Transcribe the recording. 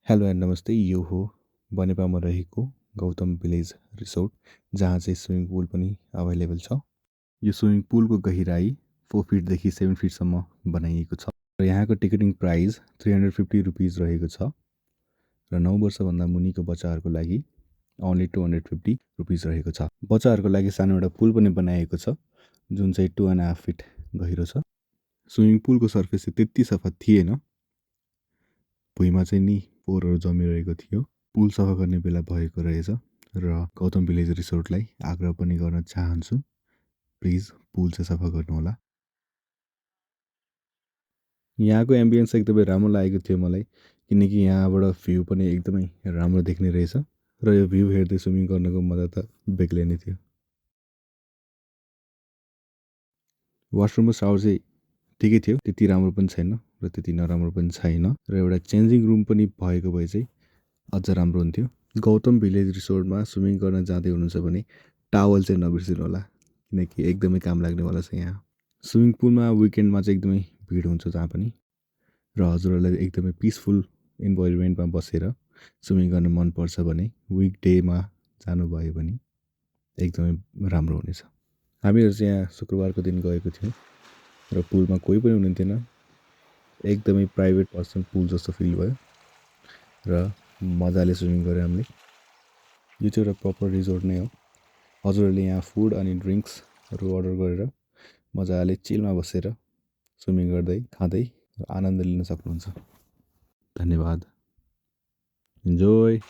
Hello and नमस्ते, यो हो बनेपामा रहेको गौतम भिलेज रिसोर्ट, जहाँ चाहिँ स्विमिङ पुल पनि अभाइलेबल छ। यो स्विमिङ पुलको गहिराई 4 फिटदेखि 7 फिटसम्म बनाइएको छ र यहाँको टिकटिङ प्राइस 350 रुपिज रहेको छ र 9 वर्षभन्दा मुनिको बच्चाहरूको लागि ओन्ली 250 रुपिज रहेको छ। बच्चाहरूको लागि सानो एउटा पुल पनि बनाइएको छ, जुन चाहिँ 2.5 फिट गहिरो छ। स्विमिङ पुलको सर्फेस चाहिँ त्यति सफा थिएन, भुइँमा चाहिँ नि फोहोरहरू जमिरहेको थियो। पुल सफा गर्ने बेला भएको रहेछ र गौतम भिलेज रिसोर्टलाई आग्रह पनि गर्न चाहन्छु, प्लिज पुल चाहिँ सफा गर्नुहोला। यहाँको एम्बियन्स एकदमै राम्रो लागेको थियो मलाई, किनकि यहाँबाट भ्यू पनि एकदमै राम्रो देख्ने रहेछ र यो भ्यू हेर्दै स्विमिङ गर्नको मजा त बेग्लै नै थियो। वासरुम र सावर चाहिँ ठिकै थियो, त्यति राम्रो पनि छैन र त्यति नराम्रो पनि छैन र एउटा चेन्जिङ रुम पनि भएको भए चाहिँ अझ राम्रो हुन्थ्यो। गौतम भिलेज रिसोर्टमा स्विमिङ गर्न जाँदै हुनुहुन्छ भने टावल चाहिँ नबिर्सिनु होला, किनकि एकदमै काम लाग्नेवाला छ यहाँ। स्विमिङ पुलमा विकेन्डमा चाहिँ एकदमै भिड हुन्छ जहाँ पनि, र हजुरहरूलाई एकदमै पिसफुल इन्भाइरोमेन्टमा बसेर स्विमिङ गर्न मनपर्छ भने विक डेमा जानुभयो भने एकदमै राम्रो हुनेछ। हामीहरू चाहिँ यहाँ शुक्रबारको दिन गएको थियौँ र पुलमा कोही पनि हुनुहुन्थेन, एकदमै प्राइभेट पर्सनल पुल जस्तो फिल भयो र मजाले स्विमिङ गऱ्यो हामीले। यो चाहिँ एउटा प्रपर रिजोर्ट नै हो। हजुरहरूले यहाँ फुड अनि ड्रिङ्क्सहरू अर्डर गरेर मजाले चिलमा बसेर स्विमिङ गर्दै खाँदै आनन्द लिन सक्नुहुन्छ। धन्यवाद। इन्जोय।